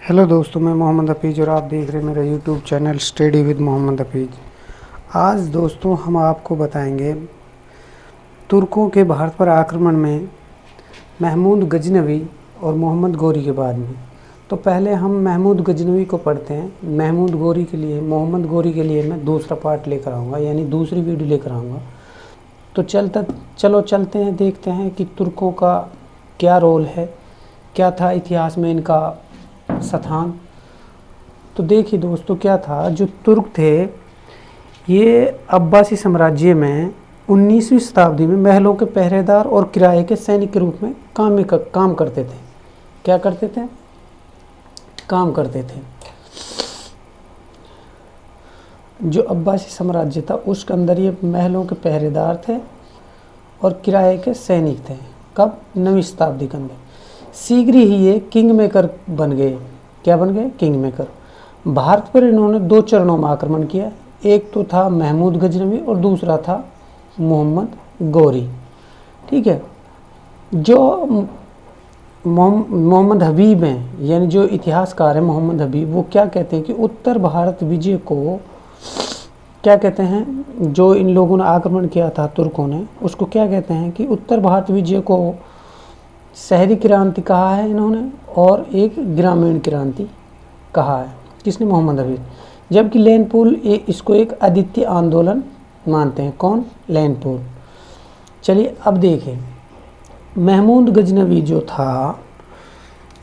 Hello दोस्तों, मैं मोहम्मद हफीज़ और आप देख रहे हैं मेरा YouTube channel study with Mohammad Hafeez. आज दोस्तों हम आपको बताएंगे तुर्कों के भारत पर आक्रमण में महमूद गजनवी और मोहम्मद गौरी के बारे में। तो पहले हम महमूद गजनवी को पढ़ते हैं। मोहम्मद गौरी के लिए मैं दूसरा पार्ट लेकर आऊँगा, यानी दूसरी वीडियो लेकर आऊँगा। तो चलो चलते हैं, देखते हैं कि तुर्कों का क्या रोल है, क्या था इतिहास में इनका स्थान। तो देखिए दोस्तों, क्या था, जो तुर्क थे ये अब्बासी साम्राज्य में 19वीं शताब्दी में महलों के पहरेदार और किराए के सैनिक के रूप में काम करते थे। क्या करते थे? काम करते थे। जो अब्बासी साम्राज्य था उसके अंदर ये महलों के पहरेदार थे और किराए के सैनिक थे। कब? 9वीं शताब्दी के अंदर। शीघ्र ही ये किंग मेकर बन गए। क्या बन गए? King maker. भारत पर इन्होंने 2 चरणों में आक्रमण किया। एक तो था महमूद गजनवी और दूसरा था मोहम्मद गौरी। ठीक है। जो मोहम्मद हबीब हैं, यानी जो इतिहासकार है मोहम्मद हबीब, वो क्या कहते हैं कि उत्तर भारत विजय को क्या कहते हैं, जो इन लोगों ने आक्रमण किया था तुर्कों ने, उसको क्या कहते हैं कि उत्तर भारत विजय को शहरी क्रांति कहा है इन्होंने और एक ग्रामीण क्रांति कहा है। किसने? मोहम्मद हबीब। जबकि लैंडपूल इसको एक अद्वितीय आंदोलन मानते हैं। कौन? लैंडपूल। चलिए अब देखें, महमूद गजनवी जो था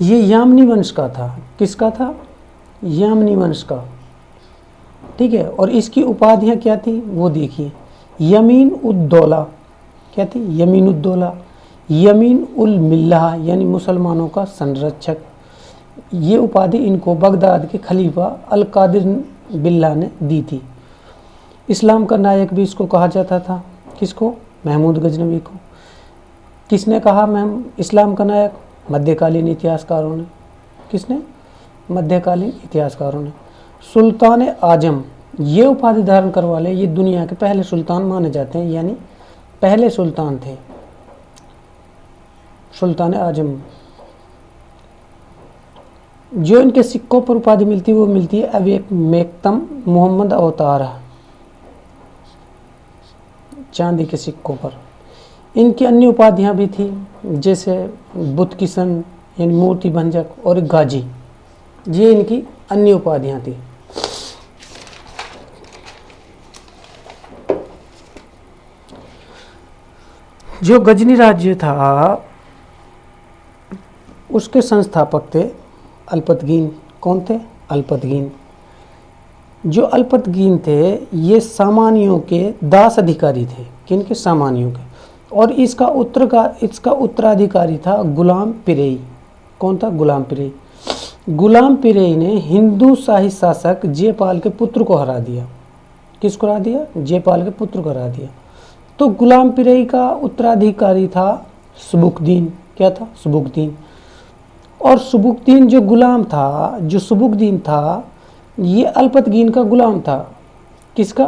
ये यामनी वंश का था। किसका था? यामनी वंश का। ठीक है। और इसकी उपाधियाँ क्या थी वो देखिए। यमीन उद दौला। क्या थी? यमीन उद दौला। यमीन उल मिल्लाह, यानी मुसलमानों का संरक्षक। ये उपाधि इनको बगदाद के खलीफा अल कादिर बिल्ला ने दी थी। इस्लाम का नायक भी इसको कहा जाता था। किसको? महमूद गजनवी को। किसने कहा इस्लाम का नायक? मध्यकालीन इतिहासकारों ने। किसने? मध्यकालीन इतिहासकारों ने। सुल्तान आजम, ये उपाधि धारण करने वाले ये दुनिया के पहले सुल्तान माने जाते हैं, यानी पहले सुल्तान थे सुल्तान आजम। जो इनके सिक्कों पर उपाधि मिलती है वो मिलती है अब एक मेक्तम मोहम्मद अवतार, चांदी के सिक्कों पर। इनकी अन्य उपाधियां भी थी, जैसे बुत किशन यानी मूर्ति भंजक और गाजी। ये इनकी अन्य उपाधियां थी। जो गजनी राज्य था उसके संस्थापक थे अल्पतगीन। कौन थे? अल्पतगीन। जो अल्पतगीन थे ये सामानियों के दास अधिकारी थे। किनके? सामानियों के। और इसका उत्तराधिकारी था गुलाम पिरई। कौन था? गुलाम पिरई। गुलाम पिरई ने हिंदू शाही शासक जयपाल के पुत्र को हरा दिया। किसको हरा दिया? जयपाल के पुत्र को हरा दिया। तो गुलाम पिरई का उत्तराधिकारी था सुबुकदीन। क्या था? सुबुकदीन। और सुबुकदीन जो गुलाम था, जो सुबुकदीन था, ये अल्पतगीन का गुलाम था। किसका?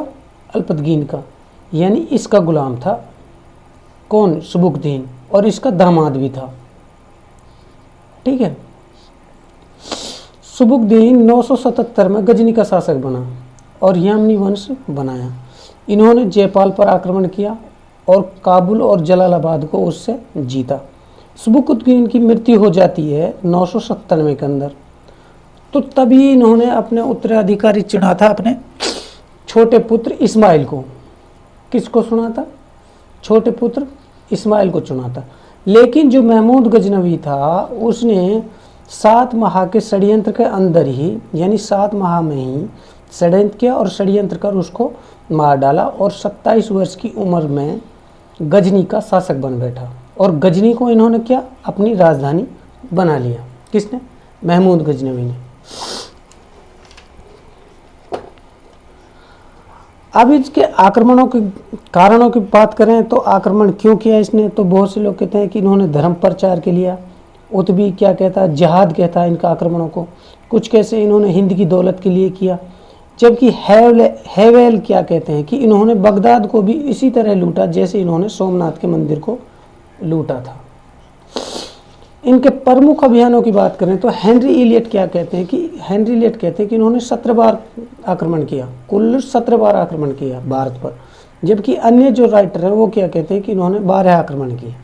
अल्पतगीन का, यानी इसका गुलाम था। कौन? सुबुकदीन। और इसका दामाद भी था। ठीक है। सुबुकदीन 977 में गजनी का शासक बना और यामनी वंश बनाया। इन्होंने जयपाल पर आक्रमण किया और काबुल और जलालाबाद को उससे जीता। सुबुकदीन की मृत्यु हो जाती है 997 के अंदर। तो तभी इन्होंने अपने उत्तराधिकारी चुना था अपने छोटे पुत्र इस्माइल को। किसको चुना था? छोटे पुत्र इस्माइल को चुना था। लेकिन जो महमूद गजनवी था उसने 7 माह के षड्यंत्र के अंदर ही, यानी 7 माह में ही षड्यंत्र किया और षड्यंत्र कर उसको मार डाला और 27 वर्ष की उम्र में गजनी का शासक बन बैठा। और गजनी को इन्होंने क्या? अपनी राजधानी बना लिया। किसने? महमूद गजनवी ने। अब इसके आक्रमणों के कारणों की बात करें तो आक्रमण क्यों किया इसने, तो बहुत से लोग कहते हैं कि इन्होंने धर्म प्रचार के लिया। उतबी क्या कहता है? जिहाद कहता है इनका आक्रमणों को। कुछ कैसे इन्होंने हिंद की दौलत के लिए किया। जबकि हैवेल क्या कहते हैं कि इन्होंने बगदाद को भी इसी तरह लूटा जैसे इन्होंने सोमनाथ के मंदिर को लूटा था। इनके प्रमुख अभियानों की बात करें तो हेनरी इलियट क्या कहते हैं कि इन्होंने 17 बार आक्रमण किया, कुल 17 बार आक्रमण किया भारत पर, जबकि अन्य जो राइटर हैं वो क्या कहते हैं कि इन्होंने 12 आक्रमण किए।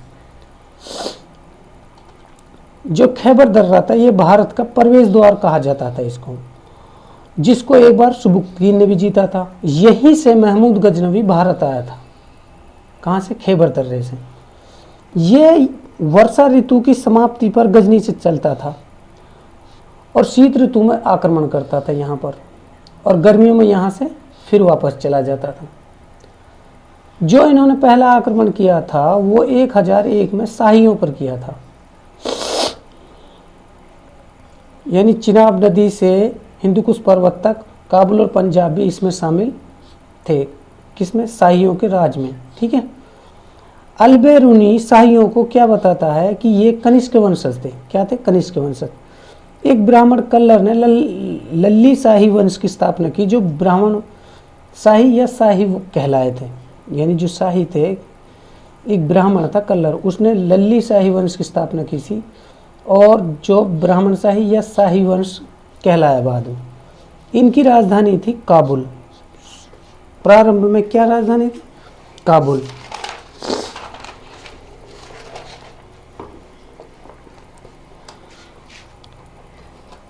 जो खैबर दर्रा था ये भारत का प्रवेश द्वार कहा जाता था इसको, जिसको एक बार सुबुक्तगीन ने भी जीता था। यहीं से महमूद गजनवी भारत आया था। कहाँ से? खैबर दर्रे से। ये वर्षा ऋतु की समाप्ति पर गजनी से चलता था और शीत ऋतु में आक्रमण करता था यहाँ पर, और गर्मियों में यहाँ से फिर वापस चला जाता था। जो इन्होंने पहला आक्रमण किया था वो 1001 में शाहियों पर किया था, यानी चिनाब नदी से हिंदुकुश पर्वत तक काबुल और पंजाब भी इसमें शामिल थे। किसमें? शाहियों के राज में। ठीक है। अल-बेरूनी शाहियों को क्या बताता है कि ये कनिष्क वंशज थे। क्या थे? कनिष्क वंशज। एक ब्राह्मण कल्लर ने लल्ली शाही वंश की स्थापना की, जो ब्राह्मण शाही या शाही कहलाए थे। यानी जो शाही थे, एक ब्राह्मण था कल्लर, उसने लल्ली शाही वंश की स्थापना की थी, और जो ब्राह्मण शाही या शाही वंश कहलाया बाद में। इनकी राजधानी थी काबुल। प्रारंभ में क्या राजधानी थी? काबुल।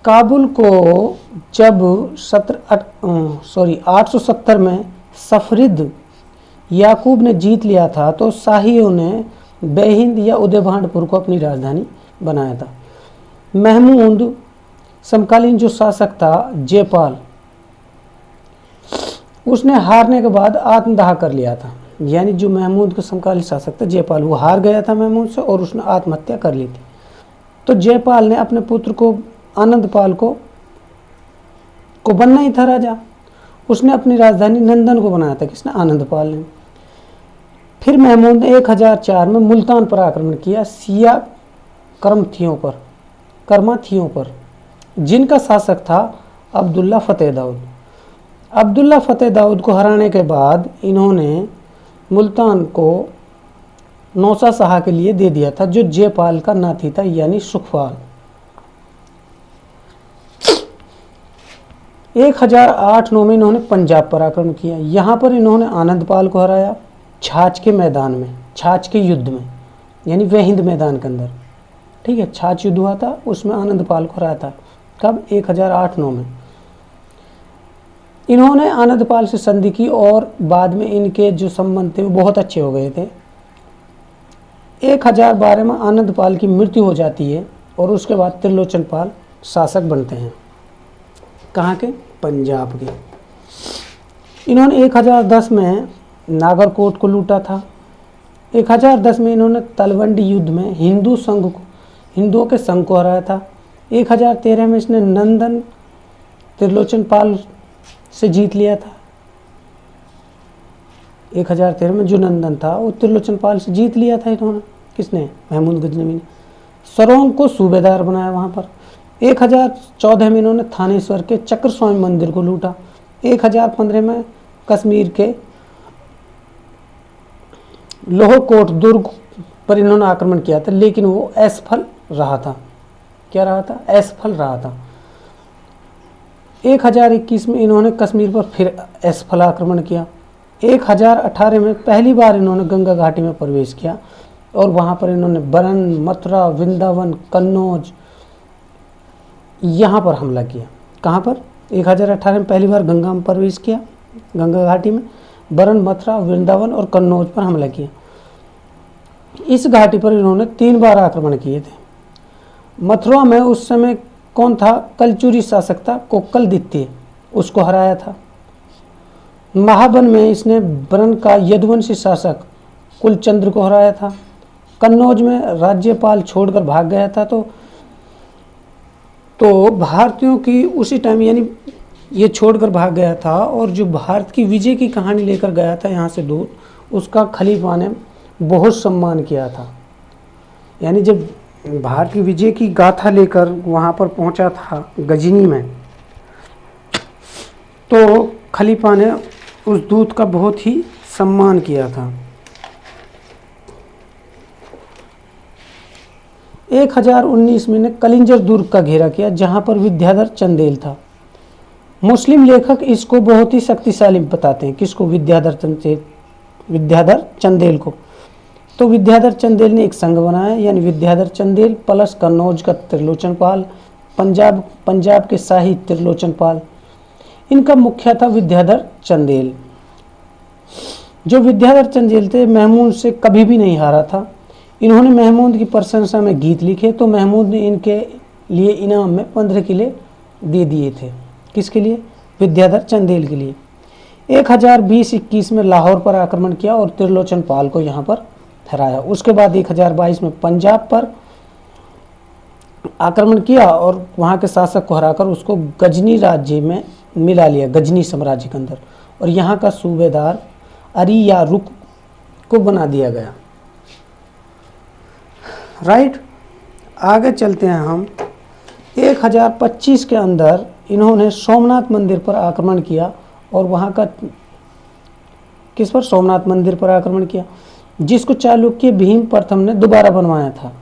काबुल को जब 870 में सफरिद याकूब ने जीत लिया था तो शाहियों ने बेहिंद या उदयभानपुर को अपनी राजधानी बनाया था। महमूद समकालीन जो शासक था जयपाल, उसने हारने के बाद आत्मदाह कर लिया था। यानी जो महमूद का समकालीन शासक था जयपाल, वो हार गया था महमूद से और उसने आत्महत्या कर ली थी। तो जयपाल ने अपने पुत्र को आनंदपाल को बनना ही था राजा। उसने अपनी राजधानी नंदन को बनाया था। किसने? आनंदपाल ने। फिर महमूद ने 1004 में मुल्तान पर आक्रमण किया, सिया कर्माथियों पर, जिनका शासक था अब्दुल्ला फतेह दाऊद। अब्दुल्ला फतेह दाऊद को हराने के बाद इन्होंने मुल्तान को नौसा शाह के लिए दे दिया था, जो जयपाल का नाती था, यानी सुखपाल। 1008-9 में इन्होंने पंजाब पर आक्रमण किया। यहाँ पर इन्होंने आनंदपाल को हराया छाछ के मैदान में, छाछ के युद्ध में, यानी वहिंद मैदान के अंदर। ठीक है। छाछ युद्ध हुआ था, उसमें आनंदपाल को हराया था। कब? 1008-9 में। इन्होंने आनंदपाल से संधि की और बाद में इनके जो संबंध थे वो बहुत अच्छे हो गए थे। 1012 में आनंदपाल की मृत्यु हो जाती है और उसके बाद त्रिलोचनपाल शासक बनते हैं। कहाँ के? पंजाब के। इन्होंने 1010 में नागरकोट को लूटा था। 1010 में इन्होंने तलवंडी युद्ध में हिंदुओं के संघ को हराया था। 1013 में इसने नंदन त्रिलोचनपाल से जीत लिया था। 1013 में जो नंदन था वो त्रिलोचनपाल से जीत लिया था इन्होंने। किसने? महमूद गजनवी ने। सरोंग को सूबेदार बनाया वहाँ पर। 1014 में इन्होंने थानेश्वर के चक्र स्वामी मंदिर को लूटा। 1015 में कश्मीर के लोहकोट दुर्ग पर इन्होंने आक्रमण किया था, लेकिन वो असफल रहा था। क्या रहा था? असफल रहा था। 1021 में इन्होंने कश्मीर पर फिर असफल आक्रमण किया। 1018 में पहली बार इन्होंने गंगा घाटी में प्रवेश किया और वहाँ पर इन्होंने बरन, मथुरा, वृंदावन, कन्नौज यहाँ पर हमला किया। कहाँ पर? 1018 में पहली बार गंगा में प्रवेश किया, गंगा घाटी में। बरन, मथुरा, वृंदावन और कन्नौज पर हमला किया। इस घाटी पर इन्होंने 3 बार आक्रमण किए थे। मथुरा में उस समय कौन था? कलचुरी शासक था कोक्कलदित्य, उसको हराया था। महाबन में इसने बरन का यदुवंशी शासक कुलचंद्र को हराया था। कन्नौज में राज्यपाल छोड़कर भाग गया था, तो भारतीयों की उसी टाइम, यानी ये छोड़कर भाग गया था, और जो भारत की विजय की कहानी लेकर गया था यहाँ से दूर, उसका खलीफा ने बहुत सम्मान किया था। यानी जब भारत की विजय की गाथा लेकर वहाँ पर पहुँचा था गजनी में, तो खलीफा ने उस दूत का बहुत ही सम्मान किया था। 1019 में ने कलिंजर दुर्ग का घेरा किया जहां पर विद्याधर चंदेल था। मुस्लिम लेखक इसको बहुत ही शक्तिशाली बताते हैं, किसको? विद्याधर चंदेल को। तो विद्याधर चंदेल ने एक संघ बनाया, यानी विद्याधर चंदेल प्लस कन्नौज का त्रिलोचन पाल, पंजाब के शाही त्रिलोचन पाल, इनका मुखिया था विद्याधर चंदेल। जो विद्याधर चंदेल थे महमूद से कभी भी नहीं हारा था। इन्होंने महमूद की प्रशंसा में गीत लिखे, तो महमूद ने इनके लिए इनाम में 15 किले दे दिए थे। किसके लिए? विद्याधर चंदेल के लिए। 1020-21 में लाहौर पर आक्रमण किया और त्रिलोचन पाल को यहाँ पर हराया। उसके बाद 1022 में पंजाब पर आक्रमण किया और वहाँ के शासक को हराकर उसको गजनी राज्य में मिला लिया, गजनी साम्राज्य के अंदर, और यहाँ का सूबेदार अरी या रुक को बना दिया गया। राइट, आगे चलते हैं हम। 1025 के अंदर इन्होंने सोमनाथ मंदिर पर आक्रमण किया और वहाँ का किस पर? सोमनाथ मंदिर पर आक्रमण किया, जिसको चालुक्य भीम प्रथम ने दोबारा बनवाया था।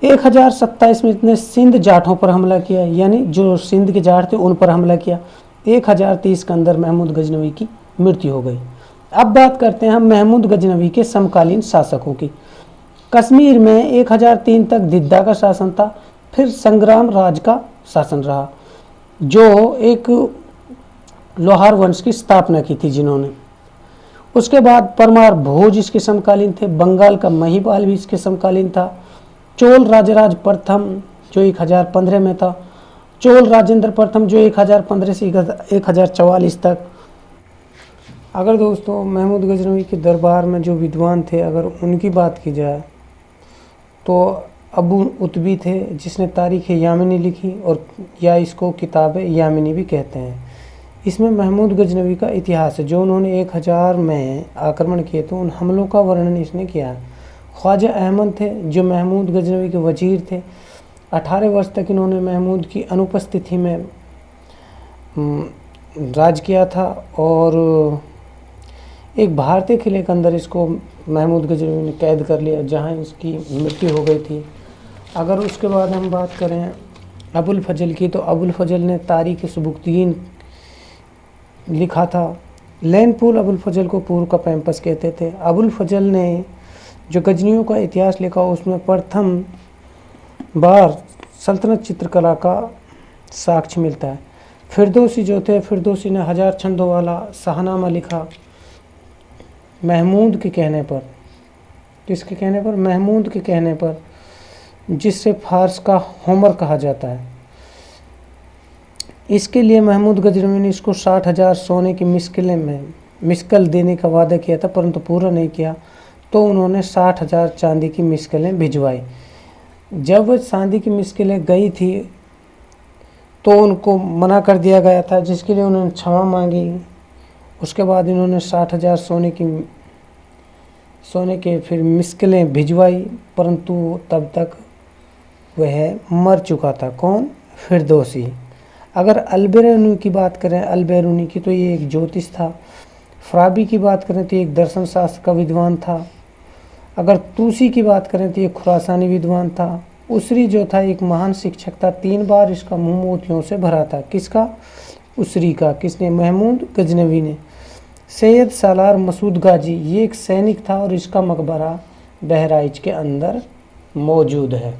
1027 में इसने सिंध जाटों पर हमला किया, यानी जो सिंध के जाट थे उन पर हमला किया। 1030 के अंदर महमूद गजनवी की मृत्यु हो गई। अब बात करते हैं हम महमूद गजनवी के समकालीन शासकों की। कश्मीर में 1003 तक दिद्दा का शासन था, फिर संग्राम राज का शासन रहा, जो एक लोहार वंश की स्थापना की थी जिन्होंने। उसके बाद परमार भोज इसके समकालीन थे, बंगाल का महिपाल भी इसके समकालीन था, चोल राजराज प्रथम जो 1015 में था, चोल राजेंद्र प्रथम जो 1015 से 1044 तक। अगर दोस्तों महमूद गजनवी के दरबार में जो विद्वान थे, अगर उनकी बात की जाए तो अबू उतबी थे, जिसने तारीख़ यामिनी लिखी, और या इसको किताब यामिनी भी कहते हैं। इसमें महमूद गजनवी का इतिहास है, जो उन्होंने 1000 में आक्रमण किए तो उन हमलों का वर्णन इसने किया है। ख्वाजा अहमद थे जो महमूद गजनवी के वजीर थे। 18 वर्ष तक इन्होंने महमूद की अनुपस्थिति में राज किया था, और एक भारतीय किले के अंदर इसको महमूद गजनवी ने कैद कर लिया, जहां इसकी मृत्यु हो गई थी। अगर उसके बाद हम बात करें अबुल फजल की, तो अबुल फजल ने तारीख़ सुबुक्तयीन लिखा था। लैनपूल अबुल फजल को पूर्व का पैम्पस कहते थे। अबुल फजल ने जो गजनियों का इतिहास लिखा, उसमें प्रथम बार सल्तनत चित्रकला का साक्ष्य मिलता है। फिरदौसी जो थे, फिरदौसी ने 1000 छंदों वाला शाहनामा लिखा महमूद के कहने पर। किसके कहने पर? महमूद के कहने पर, जिससे फारस का होमर कहा जाता है। इसके लिए महमूद गजनवी ने इसको 60,000 सोने की मिस्कल देने का वादा किया था, परंतु पूरा नहीं किया, तो उन्होंने 60,000 चांदी की मिस्कलें भिजवाई। जब वह चांदी की मिस्कलें गई थी तो उनको मना कर दिया गया था, जिसके लिए उन्होंने क्षमा मांगी। उसके बाद इन्होंने 60,000 सोने के फिर मिस्कलें भिजवाई, परंतु तब तक वह मर चुका था। कौन? फिरदौसी। अगर अलबेरूनी की बात करें, अलबेरूनी की, तो ये एक ज्योतिष था। फराबी की बात करें तो एक दर्शन शास्त्र का विद्वान था। अगर तूसी की बात करें तो एक खुरासानी विद्वान था। उसरी जो था एक महान शिक्षक था। 3 बार इसका मुंह मोतियों से भरा था। किसका? उसरी का। किसने? महमूद गजनवी ने। सैयद सालार मसूद गाजी, ये एक सैनिक था और इसका मकबरा बहराइच के अंदर मौजूद है।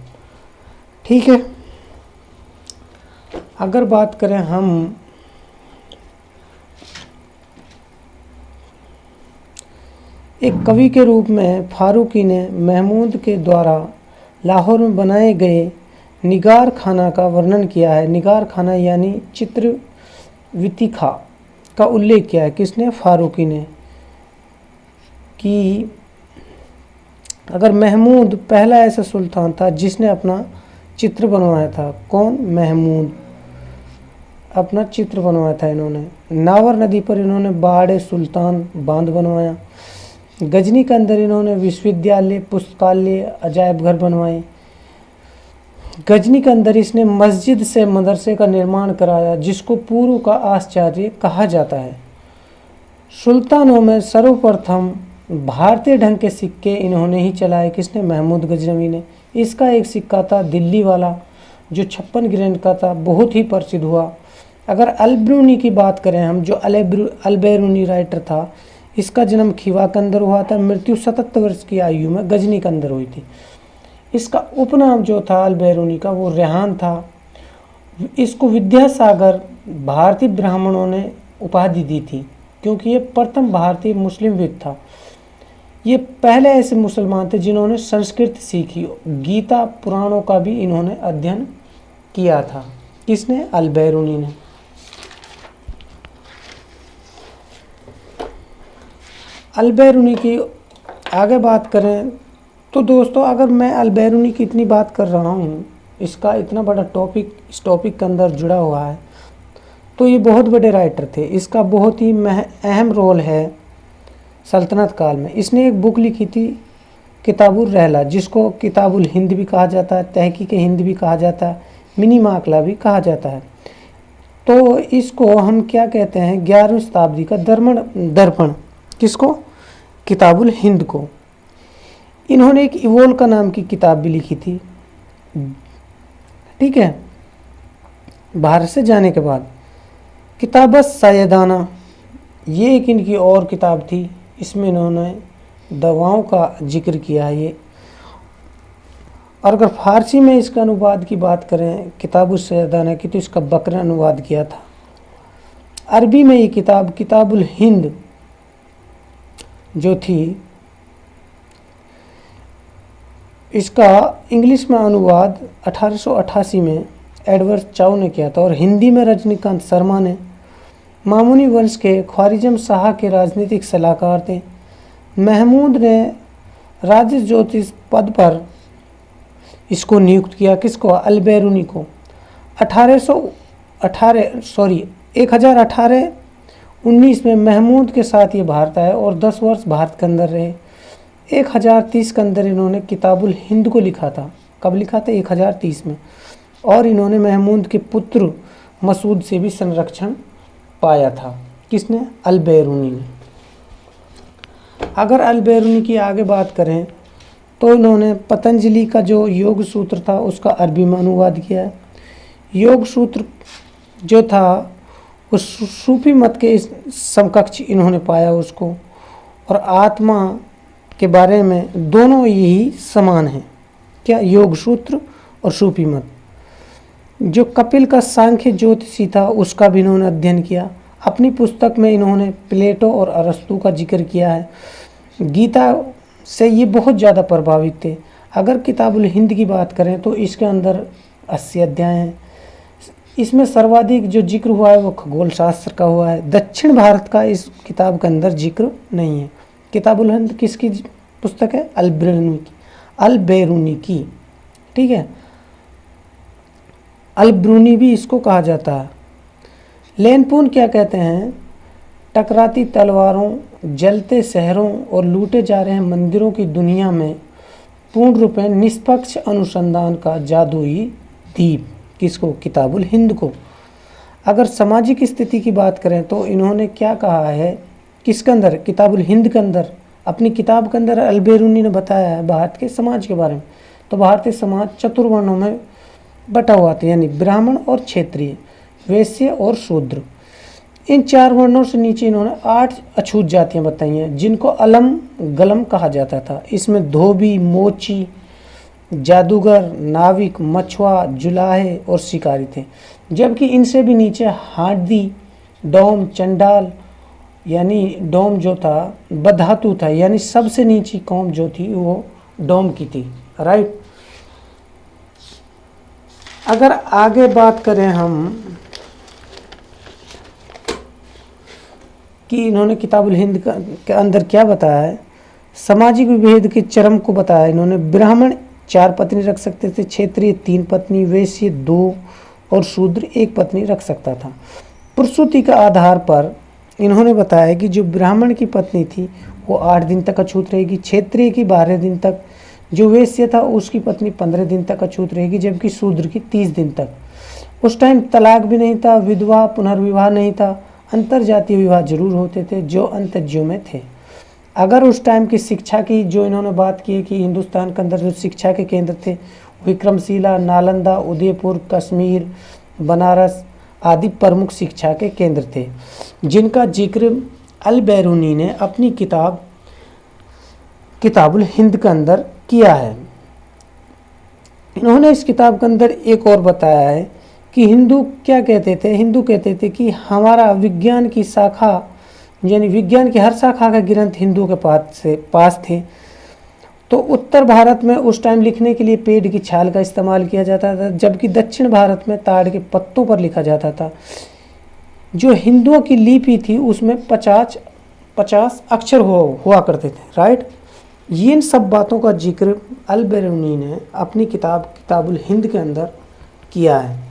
ठीक है। अगर बात करें हम एक कवि के रूप में, फारूकी ने महमूद के द्वारा लाहौर में बनाए गए निगार खाना का वर्णन किया है। निगार खाना यानी चित्र वितिखा का उल्लेख किया है। किसने? फारूकी ने। कि अगर महमूद पहला ऐसा सुल्तान था जिसने अपना चित्र बनवाया था। कौन? महमूद अपना चित्र बनवाया था इन्होंने। नावर नदी पर इन्होंने बाड़े सुल्तान बांध बनवाया। गजनी के अंदर इन्होंने विश्वविद्यालय, पुस्तकालय, अजायब घर बनवाए। गजनी के अंदर इसने मस्जिद से मदरसे का निर्माण कराया, जिसको पूर्व का आश्चर्य कहा जाता है। सुल्तानों में सर्वप्रथम भारतीय ढंग के सिक्के इन्होंने ही चलाए। किसने? महमूद गजनवी ने। इसका एक सिक्का था दिल्ली वाला जो 56 ग्रैंड का था, बहुत ही प्रसिद्ध हुआ। अगर अल-बिरूनी की बात करें हम, जो अल-बिरूनी राइटर था, इसका जन्म खीवा के अंदर हुआ था, मृत्यु 77 वर्ष की आयु में गजनी के अंदर हुई थी। इसका उपनाम जो था अल-बिरूनी का वो रेहान था। इसको विद्यासागर भारतीय ब्राह्मणों ने उपाधि दी थी क्योंकि ये प्रथम भारतीय मुस्लिम व्यक्ति था। ये पहले ऐसे मुसलमान थे जिन्होंने संस्कृत सीखी। गीता पुराणों का भी इन्होंने अध्ययन किया था। किसने? अल-बिरूनी ने। अल-बिरूनी की आगे बात करें तो दोस्तों, अगर मैं अल-बिरूनी की इतनी बात कर रहा हूँ, इसका इतना बड़ा टॉपिक इस टॉपिक के अंदर जुड़ा हुआ है, तो ये बहुत बड़े राइटर थे। इसका बहुत ही अहम रोल है सल्तनत काल में। इसने एक बुक लिखी थी किताबुल रहला, जिसको किताबुल हिंद भी कहा जाता है, तहकीक हिंद भी कहा जाता है, मिनी माकला भी कहा जाता है। तो इसको हम क्या कहते हैं? 11वीं शताब्दी का दर्पण। किसको? किताबुल हिंद को। इन्होंने एक इवोल का नाम की किताब भी लिखी थी, ठीक है, भारत से जाने के बाद। किताबत सैयदाना, ये एक इनकी और किताब थी। इसमें इन्होंने दवाओं का जिक्र किया है ये। और अगर फारसी में इसका अनुवाद की बात करें किताबुल सैयदाना की, तो इसका बकरा अनुवाद किया था। अरबी में ये किताब किताबुल हिंद जो थी, इसका इंग्लिश में अनुवाद 1888 में एडवर्ड चाउ ने किया था और हिंदी में रजनीकांत शर्मा ने। मामूनी वंश के ख्वारिज़म शाह के राजनीतिक सलाहकार थे। महमूद ने राज्य ज्योतिष पद पर इसको नियुक्त किया। किसको? अल-बिरूनी को। 1018-19 में महमूद के साथ ये भारत आए और 10 वर्ष भारत के अंदर रहे। 1030 के अंदर इन्होंने किताबुल हिंद को लिखा था। कब लिखा था? 1030 में। और इन्होंने महमूद के पुत्र मसूद से भी संरक्षण पाया था। किसने? अल-बिरूनी ने। अगर अल-बिरूनी की आगे बात करें तो इन्होंने पतंजलि का जो योग सूत्र था उसका अरबी में अनुवाद किया है। योग सूत्र जो था उस सूफी मत के समकक्ष इन्होंने पाया उसको। और आत्मा के बारे में दोनों यही समान हैं। क्या? योग सूत्र और सूफी मत। जो कपिल का सांख्य ज्योतिषी था उसका भी इन्होंने अध्ययन किया। अपनी पुस्तक में इन्होंने प्लेटो और अरस्तु का जिक्र किया है। गीता से ये बहुत ज़्यादा प्रभावित थे। अगर किताबुल हिंद की बात करें तो इसके अंदर 80 अध्याय हैं। इसमें सर्वाधिक जो जिक्र हुआ है वो खगोल शास्त्र का हुआ है। दक्षिण भारत का इस किताब के अंदर जिक्र नहीं है। किताबुल हिंद किसकी पुस्तक है? अल-बिरूनी की, ठीक है। अल-बिरूनी भी इसको कहा जाता है। लेनपून क्या कहते हैं? टकराती तलवारों, जलते शहरों और लूटे जा रहे मंदिरों की दुनिया में पूर्ण रूप में निष्पक्ष अनुसंधान का जादुई दीप। किसको? किताबुल हिंद को। अगर सामाजिक स्थिति की बात करें तो इन्होंने क्या कहा है? किसके अंदर? किताबुल हिंद के अंदर। अपनी किताब के अंदर अल-बिरूनी ने बताया है भारत के समाज के बारे में। तो भारतीय समाज चतुर्वर्णों में बटा हुआ था, यानी ब्राह्मण और क्षत्रिय, वैश्य और शूद्र। इन 4 वर्णों से नीचे इन्होंने 8 अछूत जातियां बताई हैं जिनको अलम गलम कहा जाता था। इसमें धोबी, मोची, जादूगर, नाविक, मछुआ, जुलाहे और शिकारी थे। जबकि इनसे भी नीचे हाडी, डोम, चंडाल, यानी डोम जो था बधातु था, यानी सबसे नीची कौम जो थी वो डोम की थी, राइट। अगर आगे बात करें हम कि इन्होंने किताबुल हिंद के अंदर क्या बताया है, सामाजिक विभेद के चरम को बताया। इन्होंने ब्राह्मण 4 पत्नी रख सकते थे, क्षत्रिय 3 पत्नी, वैश्य 2 और शूद्र 1 पत्नी रख सकता था। प्रसूति के आधार पर इन्होंने बताया कि जो ब्राह्मण की पत्नी थी वो 8 दिन तक अछूत रहेगी, क्षत्रिय की 12 दिन तक, जो वैश्य था उसकी पत्नी 15 दिन तक अछूत रहेगी, जबकि शूद्र की 30 दिन तक। उस टाइम तलाक भी नहीं था, विधवा पुनर्विवाह नहीं था, अंतर जातीय विवाह जरूर होते थे जो अंतज्यों में थे। अगर उस टाइम की शिक्षा की जो इन्होंने बात की है कि हिंदुस्तान के अंदर जो शिक्षा के केंद्र थे, विक्रमशिला, नालंदा, उदयपुर, कश्मीर, बनारस आदि प्रमुख शिक्षा के केंद्र थे, जिनका जिक्र अल बैरूनी ने अपनी किताबुल हिंद के अंदर किया है। इन्होंने इस किताब के अंदर एक और बताया है कि हिंदू क्या कहते थे, हिंदू कहते थे कि हमारा विज्ञान की शाखा यानी विज्ञान की हर शाखा का ग्रंथ हिंदुओं के पास थे। तो उत्तर भारत में उस टाइम लिखने के लिए पेड़ की छाल का इस्तेमाल किया जाता था, जबकि दक्षिण भारत में ताड़ के पत्तों पर लिखा जाता था। जो हिंदुओं की लिपि थी उसमें 50 अक्षर हुआ करते थे, राइट। इन सब बातों का जिक्र अल बैरूनी ने अपनी किताबुल हिंद के अंदर किया है।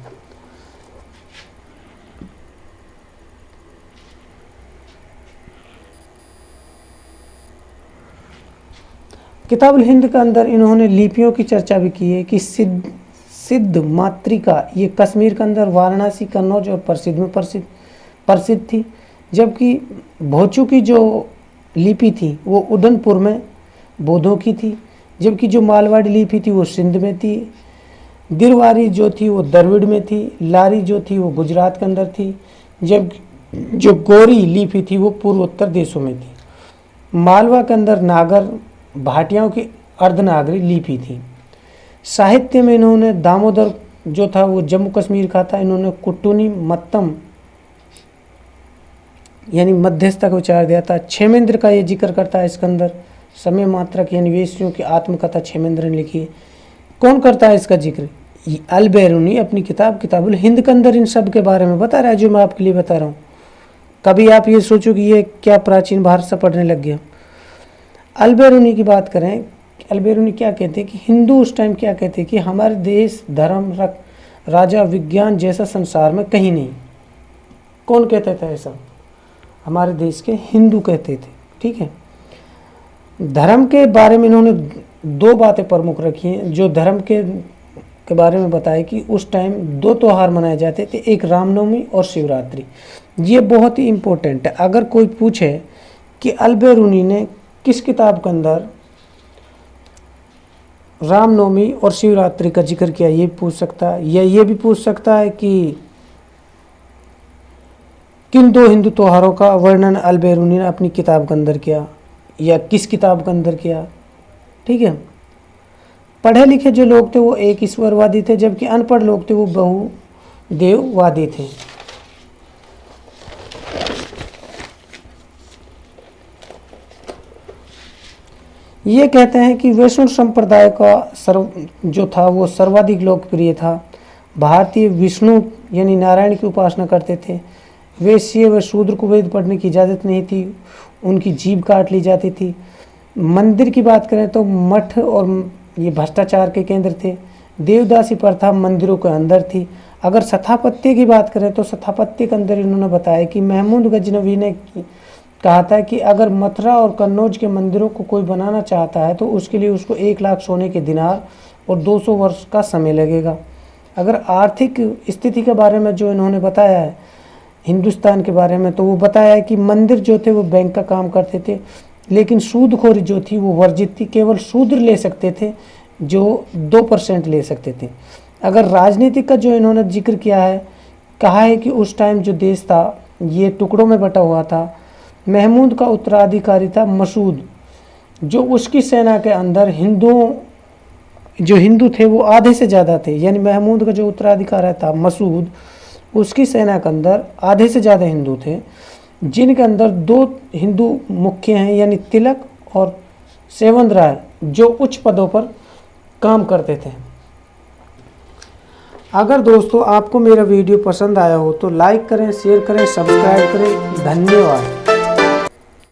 किताबुल हिंद के अंदर इन्होंने लिपियों की चर्चा भी की है कि सिद्ध मातृका ये कश्मीर के अंदर वाराणसी, कन्नौज और प्रसिद्ध में प्रसिद्ध थी, जबकि भोजू की जो लिपि थी वो उदनपुर में बौद्धों की थी, जबकि जो मालवाड़ी लिपि थी वो सिंध में थी, दिरवारी जो थी वो द्रविड़ में थी, लारी जो थी वो गुजरात के अंदर थी, जब जो गोरी लिपि थी वो पूर्वोत्तर देशों में थी। मालवा के अंदर नागर भाटियाओं की अर्धनागरी लिपि थी। साहित्य में इन्होंने दामोदर जो था वो जम्मू कश्मीर का था, इन्होंने कुट्टूनी मत्तम यानी मध्यस्थ का उच्चार दिया था। क्षेमेंद्र का ये जिक्र करता है इसके अंदर, समय मात्रक यानी वेश्यों की आत्मकथा क्षेमेंद्र ने लिखी है। कौन करता है इसका जिक्र? अल बैरूनी अपनी किताबुल हिंद के अंदर इन सब के बारे में बता रहा है जो मैं आपके लिए बता रहा हूँ। कभी आप ये सोचो कि ये क्या प्राचीन भारत से पढ़ने लग गया। अल बैरूनी की बात करें, अल बैरूनी क्या कहते हैं कि हिंदू उस टाइम क्या कहते हैं कि हमारे देश धर्म राजा विज्ञान जैसा संसार में कहीं नहीं। कौन कहता था ऐसा? हमारे देश के हिंदू कहते थे, ठीक है। धर्म के बारे में इन्होंने दो बातें प्रमुख रखी हैं जो धर्म के बारे में बताया कि उस टाइम दो त्यौहार मनाए जाते थे, एक रामनवमी और शिवरात्रि। ये बहुत ही इम्पोर्टेंट है। अगर कोई पूछे कि अल बैरूनी ने किस किताब के अंदर रामनवमी और शिवरात्रि का जिक्र किया, ये पूछ सकता है, या ये भी पूछ सकता है कि किन दो हिंदू त्योहारों का वर्णन अल बैरूनी ने अपनी किताब के अंदर किया या किस किताब के अंदर किया, ठीक है। पढ़े लिखे जो लोग थे वो एक ईश्वरवादी थे, जबकि अनपढ़ लोग थे वो बहुदेववादी थे। ये कहते हैं कि वैष्णव संप्रदाय का जो था वो सर्वाधिक लोकप्रिय था। भारतीय विष्णु यानी नारायण की उपासना करते थे। वैश्य व शूद्र को वेद पढ़ने की इजाज़त नहीं थी, उनकी जीभ काट ली जाती थी। मंदिर की बात करें तो मठ और ये भ्रष्टाचार के केंद्र थे। देवदासी प्रथा मंदिरों के अंदर थी। अगर स्थापत्य की बात करें तो स्थापत्य के अंदर इन्होंने बताया कि महमूद गजनवी ने कहा था कि अगर मथुरा और कन्नौज के मंदिरों को कोई बनाना चाहता है तो उसके लिए उसको 1 लाख सोने के दिनार और 200 वर्ष का समय लगेगा। अगर आर्थिक स्थिति के बारे में जो इन्होंने बताया है हिंदुस्तान के बारे में, तो वो बताया है कि मंदिर जो थे वो बैंक का काम करते थे, लेकिन सूदखोरी जो थी वो वर्जित थी। केवल शूद्र ले सकते थे जो 2% ले सकते थे। अगर राजनीति का जो इन्होंने जिक्र किया है, कहा है कि उस टाइम जो देश था ये टुकड़ों में बटा हुआ था। महमूद का उत्तराधिकारी था मसूद, जो उसकी सेना के अंदर हिंदू थे वो आधे से ज़्यादा थे। यानी महमूद का जो उत्तराधिकारी था मसूद, उसकी सेना के अंदर आधे से ज़्यादा हिंदू थे, जिनके अंदर 2 हिंदू मुख्य हैं यानी तिलक और सेवंत राय, जो उच्च पदों पर काम करते थे। अगर दोस्तों आपको मेरा वीडियो पसंद आया हो तो लाइक करें, शेयर करें, सब्सक्राइब करें। धन्यवाद।